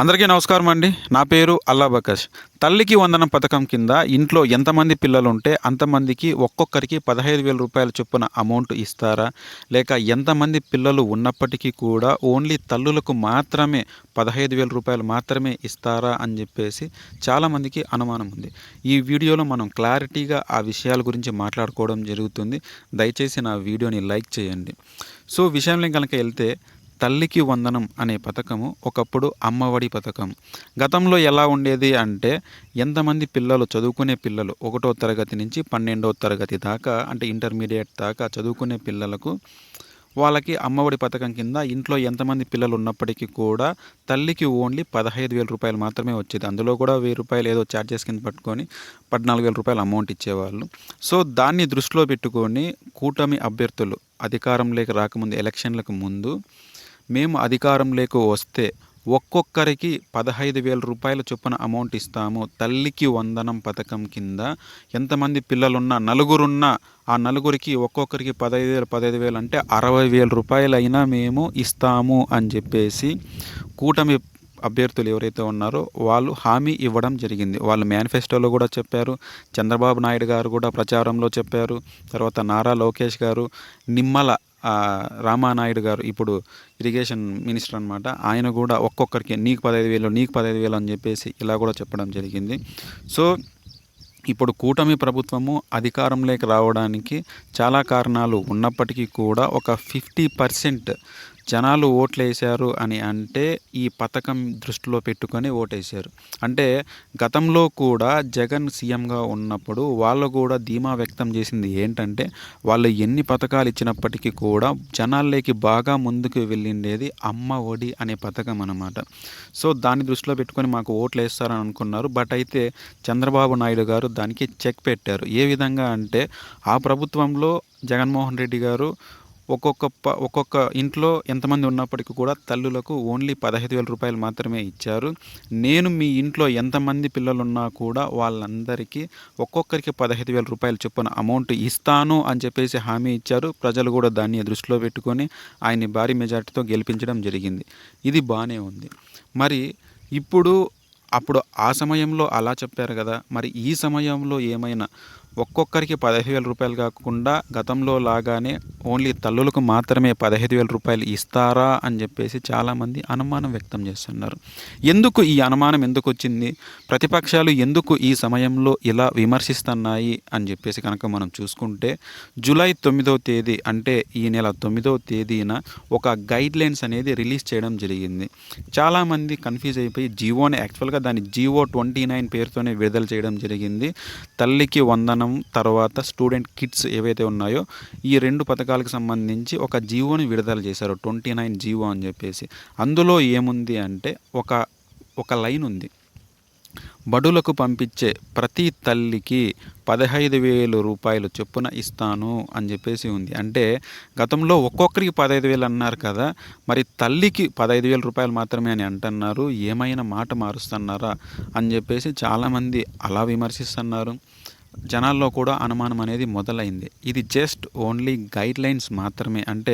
అందరికీ నమస్కారం అండి. నా పేరు అల్లా బకష్. తల్లికి వందనం పథకం కింద ఇంట్లో ఎంతమంది పిల్లలుంటే అంతమందికి ఒక్కొక్కరికి రూ. 15,000 చొప్పున అమౌంట్ ఇస్తారా? లేక ఎంతమంది పిల్లలు ఉన్నప్పటికీ కూడా ఓన్లీ తల్లులకు మాత్రమే రూ. 15,000 మాత్రమే ఇస్తారా అని చెప్పేసి చాలామందికి అనుమానం ఉంది. ఈ వీడియోలో మనం క్లారిటీగా ఆ విషయాల గురించి మాట్లాడుకోవడం జరుగుతుంది. దయచేసి నా వీడియోని లైక్ చేయండి. సో విషయంలో కనుక వెళ్తే తల్లికి వందనం అనే పథకము ఒకప్పుడు అమ్మఒడి పథకం. గతంలో ఎలా ఉండేది అంటే ఎంతమంది పిల్లలు చదువుకునే పిల్లలు 1వ తరగతి నుంచి 12వ తరగతి దాకా అంటే ఇంటర్మీడియట్ దాకా చదువుకునే పిల్లలకు వాళ్ళకి అమ్మఒడి పథకం కింద ఇంట్లో ఎంతమంది పిల్లలు ఉన్నప్పటికీ కూడా తల్లికి ఓన్లీ రూ. 15,000 మాత్రమే వచ్చేది. అందులో కూడా రూ. 1,000 ఏదో ఛార్జెస్ కింద పట్టుకొని రూ. 14,000 అమౌంట్ ఇచ్చేవాళ్ళు. సో దాన్ని దృష్టిలో పెట్టుకొని కూటమి అభ్యర్థులు అధికారంలోకి రాకముందు ఎలక్షన్లకు ముందు మేము అధికారంలోకి వస్తే ఒక్కొక్కరికి రూ. 15,000 చొప్పున అమౌంట్ ఇస్తాము. తల్లికి వందనం పథకం కింద ఎంతమంది పిల్లలున్నా నలుగురున్నా ఆ నలుగురికి ఒక్కొక్కరికి 15,000 అంటే రూ. 60,000 అయినా మేము ఇస్తాము అని చెప్పేసి కూటమి అభ్యర్థులు ఎవరైతే ఉన్నారో వాళ్ళు హామీ ఇవ్వడం జరిగింది. వాళ్ళు మేనిఫెస్టోలో కూడా చెప్పారు. చంద్రబాబు నాయుడు గారు కూడా ప్రచారంలో చెప్పారు. తర్వాత నారా లోకేష్ గారు, నిమ్మల రామానాయుడు గారు ఇప్పుడు ఇరిగేషన్ మినిస్టర్ అనమాట. ఆయన కూడా ఒక్కొక్కరికి నీకు 15,000 నీకు 15,000 అని చెప్పేసి ఇలా కూడా చెప్పడం జరిగింది. సో ఇప్పుడు కూటమి ప్రభుత్వము అధికారంలోకి రావడానికి చాలా కారణాలు ఉన్నప్పటికీ కూడా ఒక 50% జనాలు ఓట్లేశారు అని అంటే ఈ పథకం దృష్టిలో పెట్టుకొని ఓటేశారు. అంటే గతంలో కూడా జగన్ సీఎంగా ఉన్నప్పుడు వాళ్ళు కూడా ధీమా వ్యక్తం చేసింది ఏంటంటే వాళ్ళు ఎన్ని పథకాలు ఇచ్చినప్పటికీ కూడా జనాల్లోకి బాగా ముందుకు వెళ్ళిండేది అమ్మ ఒడి అనే పథకం అన్నమాట. సో దాన్ని దృష్టిలో పెట్టుకొని మాకు ఓట్లు వేస్తారని అనుకున్నారు. బట్ అయితే చంద్రబాబు నాయుడు గారు దానికి చెక్ పెట్టారు. ఏ విధంగా అంటే ఆ ప్రభుత్వంలో జగన్మోహన్ రెడ్డి గారు ఒక్కొక్క ఇంట్లో ఎంతమంది ఉన్నప్పటికీ కూడా తల్లులకు ఓన్లీ రూ. 15,000 మాత్రమే ఇచ్చారు. నేను మీ ఇంట్లో ఎంతమంది పిల్లలున్నా కూడా వాళ్ళందరికీ ఒక్కొక్కరికి రూ. 15,000 చొప్పున అమౌంట్ ఇస్తాను అని చెప్పేసి హామీ ఇచ్చారు. ప్రజలు కూడా దాన్ని దృష్టిలో పెట్టుకొని ఆయన్ని భారీ మెజార్టీతో గెలిపించడం జరిగింది. ఇది బాగానే ఉంది. మరి అప్పుడు ఆ సమయంలో అలా చెప్పారు కదా, మరి ఈ సమయంలో ఏమైనా ఒక్కొక్కరికి రూ. 15,000 కాకుండా గతంలో లాగానే ఓన్లీ తల్లులకు మాత్రమే రూ. 15,000 ఇస్తారా అని చెప్పేసి చాలామంది అనుమానం వ్యక్తం చేస్తున్నారు. ఎందుకు ఈ అనుమానం ఎందుకు వచ్చింది? ప్రతిపక్షాలు ఎందుకు ఈ సమయంలో ఇలా విమర్శిస్తున్నాయి అని చెప్పేసి కనుక మనం చూసుకుంటే జూలై 9వ తేదీ అంటే ఈ నెల 9వ తేదీన ఒక గైడ్లైన్స్ అనేది రిలీజ్ చేయడం జరిగింది. చాలామంది కన్ఫ్యూజ్ అయిపోయి యాక్చువల్గా దాన్ని జీవో 29 పేరుతోనే విడుదల చేయడం జరిగింది. తల్లికి వందనం తర్వాత స్టూడెంట్ కిట్స్ ఏవైతే ఉన్నాయో ఈ 2 పథకాలకు సంబంధించి ఒక జీవోని విడుదల చేశారు. 29 జీవో అని చెప్పేసి. అందులో ఏముంది అంటే ఒక లైన్ ఉంది. బడులకు పంపించే ప్రతి తల్లికి రూ. 15,000 చొప్పున ఇస్తాను అని చెప్పేసి ఉంది. అంటే గతంలో ఒక్కొక్కరికి 15,000 అన్నారు కదా, మరి తల్లికి రూ. 15,000 మాత్రమే అని అంటున్నారు. ఏమైనా మాట మారుస్తున్నారా అని చెప్పేసి చాలామంది అలా విమర్శిస్తున్నారు. జనాల్లో కూడా అనుమానం అనేది మొదలైంది. ఇది జస్ట్ ఓన్లీ గైడ్లైన్స్ మాత్రమే. అంటే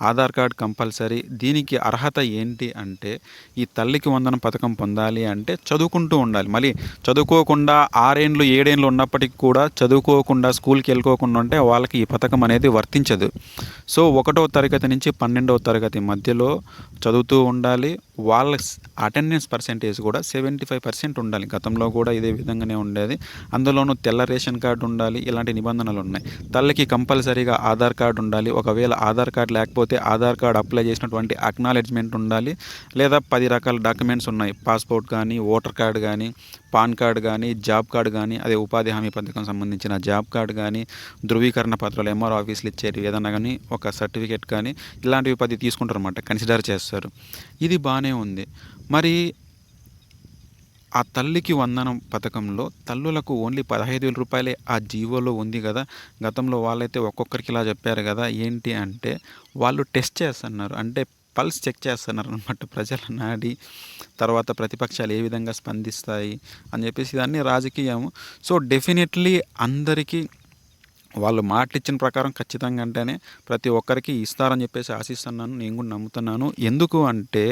ఆధార్ కార్డ్ కంపల్సరీ. దీనికి అర్హత ఏంటి అంటే ఈ తల్లికి వందనం పథకం పొందాలి అంటే చదువుకుంటూ ఉండాలి. మళ్ళీ చదువుకోకుండా 6 ఏళ్ళు 7 ఏళ్ళు ఉన్నప్పటికీ కూడా చదువుకోకుండా స్కూల్కి వెళ్ళుకోకుండా ఉంటే వాళ్ళకి ఈ పథకం అనేది వర్తించదు. సో 1వ తరగతి నుంచి 12వ తరగతి మధ్యలో చదువుతూ ఉండాలి. వాళ్ళ అటెండెన్స్ పర్సెంటేజ్ కూడా 75% ఉండాలి. గతంలో కూడా ఇదే విధంగానే ఉండేది. అందులోనూ తెల్ల రేషన్ కార్డు ఉండాలి. ఇలాంటి నిబంధనలు ఉన్నాయి. తల్లికి కంపల్సరీగా ఆధార్ కార్డు ఉండాలి. ఒకవేళ ఆధార్ కార్డు లేకపోతే ఆధార్ కార్డు అప్లై చేసినటువంటి అక్నాలెడ్జ్మెంట్ ఉండాలి. లేదా 10 రకాల డాక్యుమెంట్స్ ఉన్నాయి. పాస్పోర్ట్ కానీ, ఓటర్ కార్డు కానీ, పాన్ కార్డు కానీ, జాబ్ కార్డు కానీ, అదే ఉపాధి హామీ పథకం సంబంధించిన జాబ్ కార్డు కానీ, ధృవీకరణ పత్రాలు ఎంఆర్ఓ ఆఫీసులు ఇచ్చేవి ఏదన్నా కానీ, ఒక సర్టిఫికేట్ కానీ, ఇలాంటివి 10 తీసుకుంటారు అన్నమాట, కన్సిడర్ చేస్తారు. ఇది బాగానే ఉంది. మరి ఆ తల్లికి వందనం పథకంలో తల్లులకు ఓన్లీ రూ. 15,000 ఆ జీవోలో ఉంది కదా. గతంలో వాళ్ళైతే ఒక్కొక్కరికి ఇలా చెప్పారు కదా. ఏంటి అంటే వాళ్ళు టెస్ట్ చేస్తున్నారు. అంటే పల్స్ చెక్ చేస్తున్నారు అనమాట, ప్రజల నాడి. తర్వాత ప్రతిపక్షాలు ఏ విధంగా స్పందిస్తాయి అని చెప్పేసి ఇదన్నీ రాజకీయం. సో డెఫినెట్లీ అందరికీ వాళ్ళు మాటిచ్చిన ప్రకారం ఖచ్చితంగా అంటేనే ప్రతి ఒక్కరికి ఇస్తారని చెప్పేసి ఆశిస్తున్నాను. నేను కూడా నమ్ముతున్నాను. ఎందుకు అంటే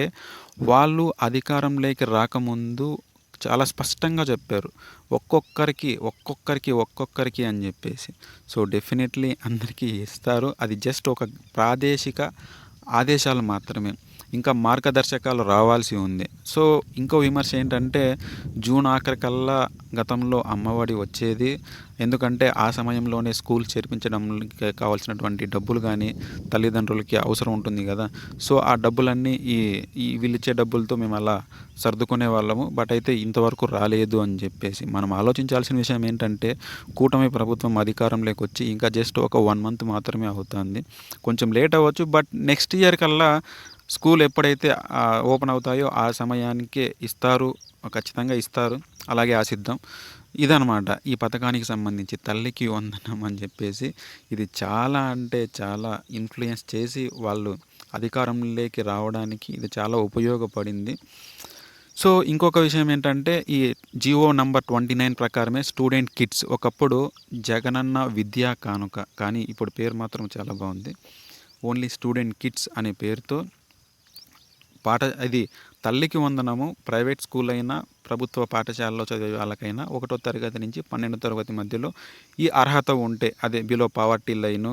వాళ్ళు అధికారంలోకి రాకముందు చాలా స్పష్టంగా చెప్పారు. ఒక్కొక్కరికి అని చెప్పేసి. సో, డెఫినెట్లీ అందరికీ ఇస్తారు. అది జస్ట్ ఒక ప్రాదేశిక ఆదేశాలు మాత్రమే. ఇంకా మార్గదర్శకాలు రావాల్సి ఉంది. సో, ఇంకో విమర్శ ఏంటంటే జూన్ ఆఖరికల్లా గతంలో అమ్మఒడి వచ్చేది. ఎందుకంటే ఆ సమయంలోనే స్కూల్ చేర్పించడానికి కావాల్సినటువంటి డబ్బులు కానీ తల్లిదండ్రులకి అవసరం ఉంటుంది కదా. సో, ఆ డబ్బులన్నీ ఈ వీళ్ళిచ్చే డబ్బులతో మేము అలా సర్దుకునే వాళ్ళము. బట్ అయితే ఇంతవరకు రాలేదు అని చెప్పేసి మనం ఆలోచించాల్సిన విషయం ఏంటంటే కూటమి ప్రభుత్వం అధికారంలోకి వచ్చి ఇంకా జస్ట్ ఒక 1 మంత్ మాత్రమే అవుతుంది. కొంచెం లేట్ అవ్వచ్చు. బట్ నెక్స్ట్ ఇయర్ కల్లా స్కూల్ ఎప్పుడైతే ఓపెన్ అవుతాయో ఆ సమయానికే ఇస్తారు. ఖచ్చితంగా ఇస్తారు. అలాగే ఆశిద్దాం. ఇదనమాట ఈ పథకానికి సంబంధించి తల్లికి వందనం అని చెప్పేసి. ఇది చాలా అంటే చాలా ఇన్‌ఫ్లూయెన్స్ చేసి వాళ్ళు అధికారంలోకి రావడానికి ఇది చాలా ఉపయోగపడింది. సో, ఇంకొక విషయం ఏంటంటే ఈ జివో నంబర్ 29 ప్రకారమే స్టూడెంట్ కిట్స్ ఒకప్పుడు జగనన్న విద్యా కానుక. కానీ ఇప్పుడు పేరు మాత్రం చాలా బాగుంది. ఓన్లీ స్టూడెంట్ కిట్స్ అనే పేరుతో ఇది తల్లికి వందనము ప్రైవేట్ స్కూల్ అయినా, ప్రభుత్వ పాఠశాలలో చదివే వాళ్ళకైనా 1వ తరగతి నుంచి 12వ తరగతి మధ్యలో ఈ అర్హత ఉంటే అదే బిలో పావర్టీ లైను,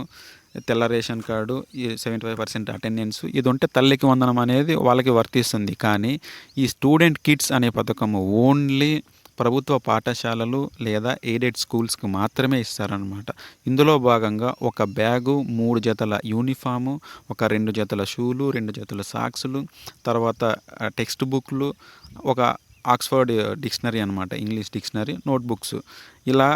తెల్ల రేషన్ కార్డు, ఈ 75% అటెండెన్స్ ఇది ఉంటే తల్లికి వందనం అనేది వాళ్ళకి వర్తిస్తుంది. కానీ ఈ స్టూడెంట్ కిట్స్ అనే పథకము ఓన్లీ ప్రభుత్వ పాఠశాలలు లేదా ఎయిడెడ్ స్కూల్స్‌కి మాత్రమే ఇస్తారనమాట. ఇందులో భాగంగా ఒక బ్యాగు, 3 జతల యూనిఫాము, ఒక 2 జతల షూలు, 2 జతల సాక్సులు, తర్వాత టెక్స్ట్ బుక్‌లు, ఒక ఆక్స్‌ఫర్డ్ డిక్షనరీ అనమాట. ఇంగ్లీష్ డిక్షనరీ, నోట్‌బుక్స్ ఇలా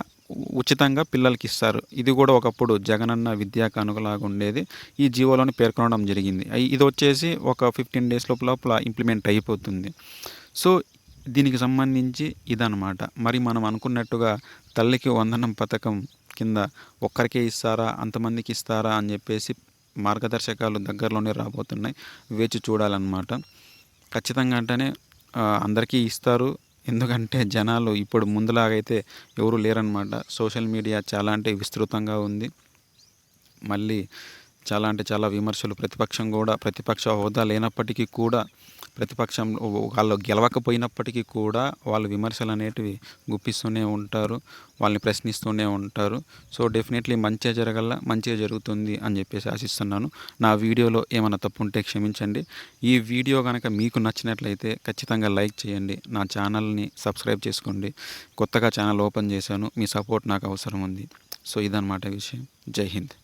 ఉచితంగా పిల్లలకిస్తారు. ఇది కూడా ఒకప్పుడు జగనన్న విద్యా కానుకలాగా ఉండేది. ఈ జీవోలోని పేర్కొనడం జరిగింది. ఇదొచ్చేసి ఒక 15 డేస్ లోపల ఇంప్లిమెంట్ అయిపోతుంది. సో, దీనికి సంబంధించి ఇదనమాట. మరి మనం అనుకున్నట్టుగా తల్లికి వందనం పథకం కింద ఒక్కరికే ఇస్తారా? అంతమందికి ఇస్తారా? అని చెప్పేసి మార్గదర్శకాలు దగ్గరలోనే రాబోతున్నాయి. వేచి చూడాలన్నమాట. ఖచ్చితంగా అంటేనే అందరికీ ఇస్తారు. ఎందుకంటే జనాలు ఇప్పుడు ముందులాగైతే ఎవరు లేరనమాట. సోషల్ మీడియా చాలా అంటే విస్తృతంగా ఉంది. మళ్ళీ చాలా అంటే చాలా విమర్శలు ప్రతిపక్ష హోదా లేనప్పటికీ కూడా ప్రతిపక్షం వాళ్ళు గెలవకపోయినప్పటికీ కూడా వాళ్ళు విమర్శలు అనేటివి గుప్పిస్తూనే ఉంటారు. వాళ్ళని ప్రశ్నిస్తూనే ఉంటారు. సో, డెఫినెట్లీ మంచిగా జరుగుతుంది అని చెప్పేసి ఆశిస్తున్నాను. నా వీడియోలో ఏమైనా తప్పు ఉంటే క్షమించండి. ఈ వీడియో కనుక మీకు నచ్చినట్లయితే ఖచ్చితంగా లైక్ చేయండి. నా ఛానల్ని సబ్స్క్రైబ్ చేసుకోండి. కొత్తగా ఛానల్ ఓపెన్ చేశాను. మీ సపోర్ట్ నాకు అవసరం ఉంది. సో, ఇదన్నమాట విషయం. జై హింద్.